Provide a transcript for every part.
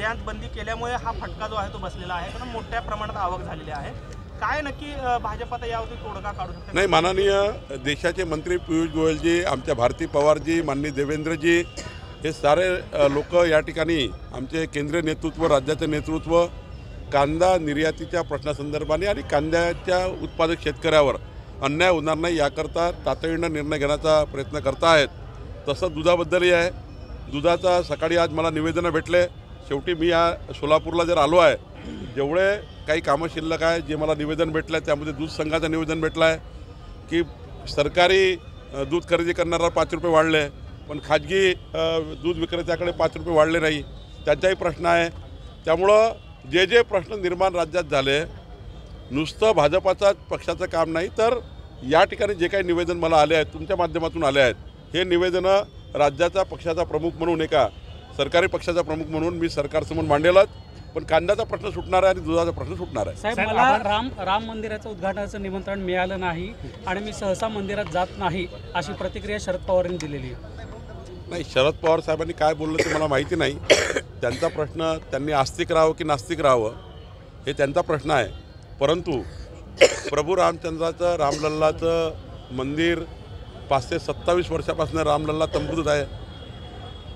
निर्यात बंदी केल्यामुळे हा फटका जो आहे तो बसलेला आहे, कारण मोठ्या प्रमाणात आवक झालेली आहे. काय नक्की भाजप आता यावरती तोडगा काढू शकते? नाही, माननीय देशाचे मंत्री पियुष गोयलजी, आमच्या भारती पवारजी, माननीय देवेंद्रजी, हे सारे लोक या ठिकाणी आमचे केंद्रीय नेतृत्व, राज्याचे नेतृत्व कांदा निर्यातीच्या प्रश्नासंदर्भाने आणि कांद्याच्या उत्पादक शेतकऱ्यावर अन्याय होणार नाही याकरता तातडीनं निर्णय घेण्याचा प्रयत्न करत आहेत. तसं दुधाबद्दलही आहे. दुधाचा सकाळी आज मला निवेदनं भेटले. शेवटी मी या सोलापूरला जर आलो आहे, जेवढे काही कामं शिल्लक आहे, जे मला निवेदन भेटलं आहे त्यामध्ये दूध संघाचं निवेदन भेटलं आहे की सरकारी दूध खरेदी करणारा 5 रुपये वाढले, पण खाजगी दूध विक्रेत्याकडे 5 रुपये वाढले नाही, त्यांचाही प्रश्न आहे. त्यामुळं जे जे प्रश्न निर्माण राज्यात झाले, नुसतं भाजपाचाच पक्षाचं काम नाही, तर या ठिकाणी जे काही निवेदन मला आले आहेत, तुमच्या माध्यमातून आले आहेत, हे निवेदनं राज्याचा पक्षाचा प्रमुख म्हणून, एका सरकारी पक्षाचा प्रमुख म्हणून मी सरकारसमोर मांडेलच. पण कांद्याचा प्रश्न सुटणार आहे आणि दुधाचा प्रश्न सुटणार आहे. साहेब, मला राम मंदिराचं उद्घाटनाचं निमंत्रण मिळालं नाही आणि मी सहसा मंदिरात जात नाही, अशी प्रतिक्रिया शरद पवारांनी दिलेली आहे. नाही, शरद पवार साहेबांनी काय बोललं ते मला माहिती नाही. त्यांचा प्रश्न, त्यांनी आस्तिक राहावं की नास्तिक राहावं हे त्यांचा प्रश्न आहे. परंतु प्रभू रामचंद्राचं, रामलल्लाचं मंदिर 527 वर्षापासून रामलल्ला तंबूत आहे.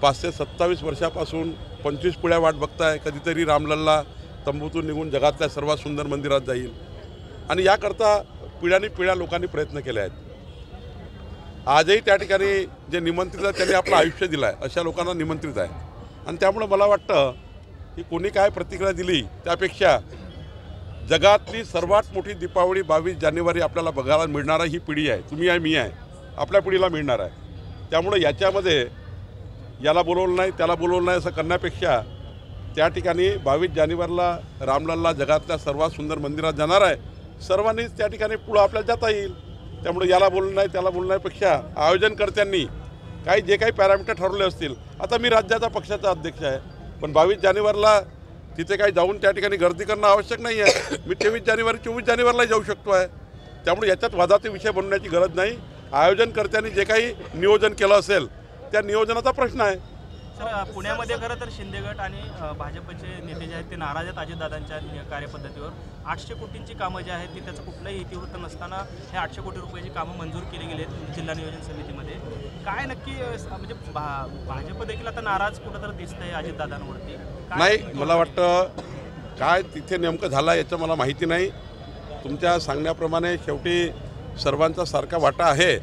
527 वर्षापासून 25 पिढ्या वाट बघताय कधीतरी रामलल्ला तंबूतून निघून जगातल्या सर्वात सुंदर मंदिरात जाईल. आणि याकरता पिढ्यानी पिढ्या लोकांनी प्रयत्न केले आहेत. आजही त्या ठिकाणी जे निमंत्रित आहेत त्यांनी आपलं आयुष्य दिलं आहे, अशा लोकांना निमंत्रित आहे. आणि त्यामुळं मला वाटतं की कोणी काय प्रतिक्रिया दिली त्यापेक्षा जगातली सर्वात मोठी दीपावली 22 जानेवारी आपल्याला बघायला मिळणारा ही पिढी आहे. तुम्ही आहे, मी आहे, आपल्या पिढीला मिळणार आहे. त्यामुळं याच्यामध्ये याला बोलवलं नाही त्याला बोलवलं नाही असं करण्यापेक्षा त्या ठिकाणी 22 जानेवारीला रामलल्ला जगातल्या सर्वात सुंदर मंदिरात जाणार आहे. सर्वांनीच त्या ठिकाणी पुढं आपल्याला जाता येईल. त्यामुळे याला बोलणं नाही त्याला बोलण्यापेक्षा आयोजनकर्त्यांनी काही जे काही पॅरामीटर ठरवले असतील, आता मी राज्याचा पक्षाचा अध्यक्ष आहे, पण 22 जानेवारीला तिथे काही जाऊन त्या ठिकाणी गर्दी करणं आवश्यक नाही आहे. मी 23 जानेवारी 24 जानेवारीला जाऊ शकतो आहे. त्यामुळे याच्यात वादाचे विषय बनवण्याची गरज नाही. आयोजनकर्त्यांनी जे काही नियोजन केलं असेल त्या नियोजनाचा प्रश्न आहे. सर, पुण्यामध्ये खरं तर शिंदे गट आणि भाजपचे नेते जे आहेत ते नाराज आहेत अजितदादांच्या कार्यपद्धतीवर. 800 कोटींची कामं जी आहेत ती त्याचं कुठलंही इतिवृत्त नसताना हे 800 कोटी रुपयाची कामं मंजूर केली गेली आहेत जिल्हा नियोजन समितीमध्ये. काय नक्की म्हणजे भाजप देखील आता नाराज कुठं तर दिसतंय अजितदादांवरती? नाही, मला वाटतं काय तिथे नेमकं झालं याचं मला माहिती नाही. तुमच्या सांगण्याप्रमाणे शेवटी सर्वांचा सारखा वाटा आहे.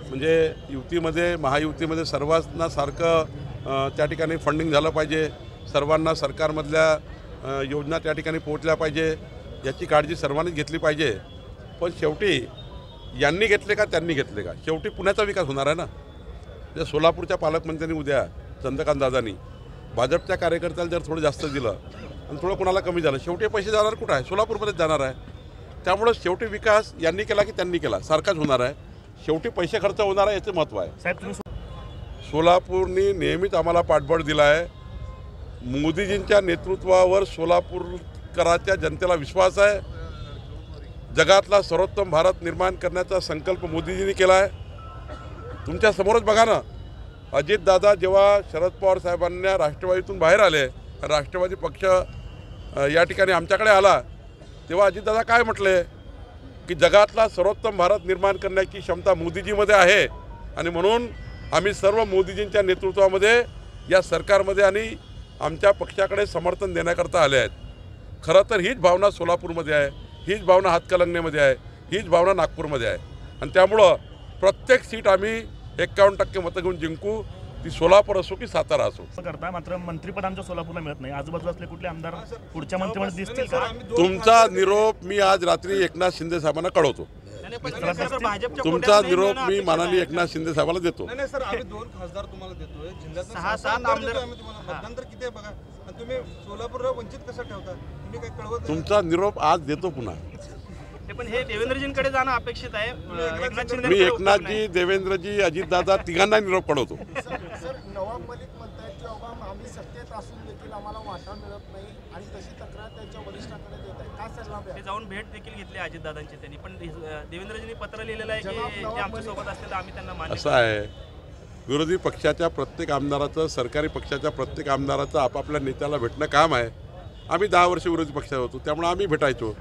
म्हणजे युतीमध्ये, महायुतीमध्ये सर्वांना सारखं त्या ठिकाणी फंडिंग झालं पाहिजे, सर्वांना सरकारमधल्या योजना त्या ठिकाणी पोहोचल्या पाहिजे, याची काळजी सर्वांनीच घेतली पाहिजे. पण शेवटी यांनी घेतले का त्यांनी घेतले का, शेवटी पुण्याचा विकास होणार आहे ना. जे सोलापूरच्या पालकमंत्र्यांनी उद्या चंद्रकांत दादांनी भाजपच्या कार्यकर्त्याला जर थोडं जास्त दिलं आणि थोडं कोणाला कमी झालं, शेवटी पैसे जाणार कुठं आहे, सोलापूरमध्येच जाणार आहे. त्यामुळं शेवटी विकास यांनी केला की त्यांनी केला सारखाच होणार आहे. शेवटी पैसे खर्च होणार आहे याचं महत्त्व आहे. साहेब, सोलापूरनी नेहमीच आम्हाला पाठबळ दिला आहे. मोदीजींच्या नेतृत्वावर सोलापूरकराच्या जनतेला विश्वास आहे. जगातला सर्वोत्तम भारत निर्माण करण्याचा संकल्प मोदीजींनी केला आहे. तुमच्या समोरच बघा ना, अजितदादा जेव्हा शरद पवार साहेबांना राष्ट्रवादीतून बाहेर आले, राष्ट्रवादी पक्ष या ठिकाणी आमच्याकडे आला, तेव्हा अजितदादा काय म्हटले की जगातला सर्वोत्तम भारत निर्माण करण्याची क्षमता मोदीजीमध्ये आहे आणि म्हणून आम्ही सर्व मोदीजींच्या नेतृत्वामध्ये या सरकारमध्ये आणि आमच्या पक्षाकडे समर्थन देण्याकरता आले आहेत. खरं तर हीच भावना सोलापूरमध्ये आहे, हीच भावना हातकलंगण्यामध्ये आहे, हीच भावना नागपूरमध्ये आहे. आणि त्यामुळं प्रत्येक सीट आम्ही 51% मतं घेऊन जिंकू, ती सोलापूर असो की सातारा असो. करता मात्र मंत्रिपद आमच्या सोलापूरला मिळत नाही. आजूबाजूला असले कुठले आमदार पुढच्या मंत्रिमंडळात दिसतील का? तुमचा निरोप मी आज रात्री एकनाथ शिंदे साहेबांना कळवतो. तुमचा निरोप मी माननीय एकनाथ शिंदे साहेबांना देतो. नाही सर, आम्ही 2 खासदार तुम्हाला देतोय, जिल्ह्यात 6-7 आमदार आम्ही तुम्हाला मतदान तर किती आहे बघा, आणि तुम्ही सोलापूरला वंचित कसं ठेवता, तुम्ही काय कळवत? तुमचा निरोप आज देतो पुन्हा. पण हे देवेंद्रजींकडे जाणं अपेक्षित आहे. मी एकनाथजी, देवेंद्रजी, अजितदादा तिघांना निरोप कळवतो. सर, नवाब मलिक म्हणतायत की बाबा आम्ही सत्तेत असून देखील आम्हाला वाटा मिळत नाही आणि तशी तक्रार त्यांच्या वरिष्ठांकडे देत आहे. काय सल्ला द्याल? ते जाऊन भेट देखील घेतली अजितदादांची त्यांनी, पण देवेंद्रजींनी पत्र लिहिलेलं आहे की ते आमच्या सोबत असतील तर आम्ही त्यांना मान्य. असं आहे, विरोधी पक्षाच्या प्रत्येक आमदाराचं, सरकारी पक्षाच्या प्रत्येक आमदाराचं आपापल्या नेत्याला भेटणं काम आहे. आम्ही 10 वर्ष विरोधी पक्षात होतो, त्यामुळे आम्ही भेटायचो.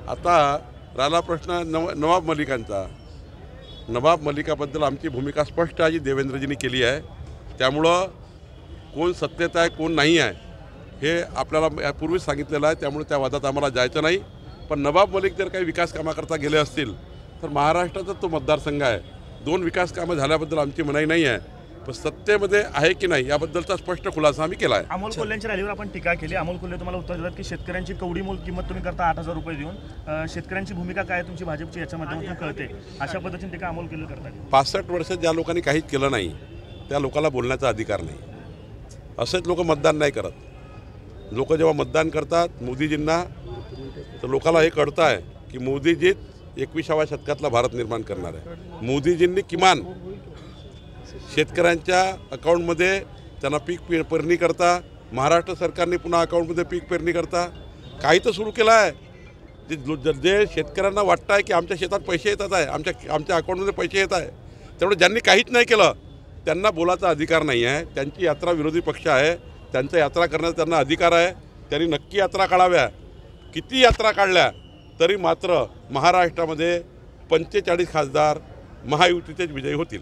आता राहिला प्रश्न नवाब मलिकांचा. नवाब मलिकाबद्दल आमची भूमिका स्पष्ट आहे, जी देवेंद्रजींनी केली आहे. त्यामुळं कोण सत्तेत आहे कोण नाही आहे हे आपल्याला यापूर्वीच सांगितलेलं आहे. त्यामुळे त्या वादात आम्हाला जायचं नाही. पण नवाब मलिक जर काही विकास कामाकरता गेले असतील तर महाराष्ट्राचा तो मतदारसंघ आहे. 2 विकास कामं झाल्याबद्दल आमची मनाई नाही आहे, पण सत्तेमध्ये आहे की नाही याबद्दलचा स्पष्ट खुलासा आम्ही केला आहे. अमोल कोल्हेंच्या रॅलीवर आपण टीका केली. अमोल कोल्हे तुम्हाला उत्तर देतात की शेतकऱ्यांची कवडी मोल किंमत तुम्ही करता 8,000 रुपये देऊन. शेतकऱ्यांची भूमिका काय तुमची भाजपची याच्या माध्यमातून कळते. अशा पद्धतीने टीका अमोल कोल्हे करतात. 65 वर्षात ज्या लोकांनी काहीच केलं नाही त्या लोकांना बोलण्याचा अधिकार नाही. असेच लोक मतदान नाही करत. लोक जेव्हा मतदान करतात मोदीजींना तर लोकांना हे कळतं आहे की मोदीजीच 21व्या शतकातला भारत निर्माण करणार आहे. मोदीजींनी किमान शेतकऱ्यांच्या अकाउंटमध्ये त्यांना पीक पेरणी करता, महाराष्ट्र सरकारने पुन्हा अकाउंटमध्ये पीक पेरणी करता काही तर सुरू केलं आहे. जे शेतकऱ्यांना वाटतं आहे की आमच्या शेतात पैसे येतात आहे, आमच्या अकाउंटमध्ये पैसे येत आहे, त्यामुळे ज्यांनी काहीच नाही केलं त्यांना बोलायचा अधिकार नाही आहे. त्यांची यात्रा विरोधी पक्ष आहे, त्यांच्या यात्रा करण्याचा त्यांना अधिकार आहे. त्यांनी नक्की यात्रा काढाव्या. किती यात्रा काढल्या तरी मात्र महाराष्ट्रामध्ये 45 खासदार महायुतीचेच विजयी होतील.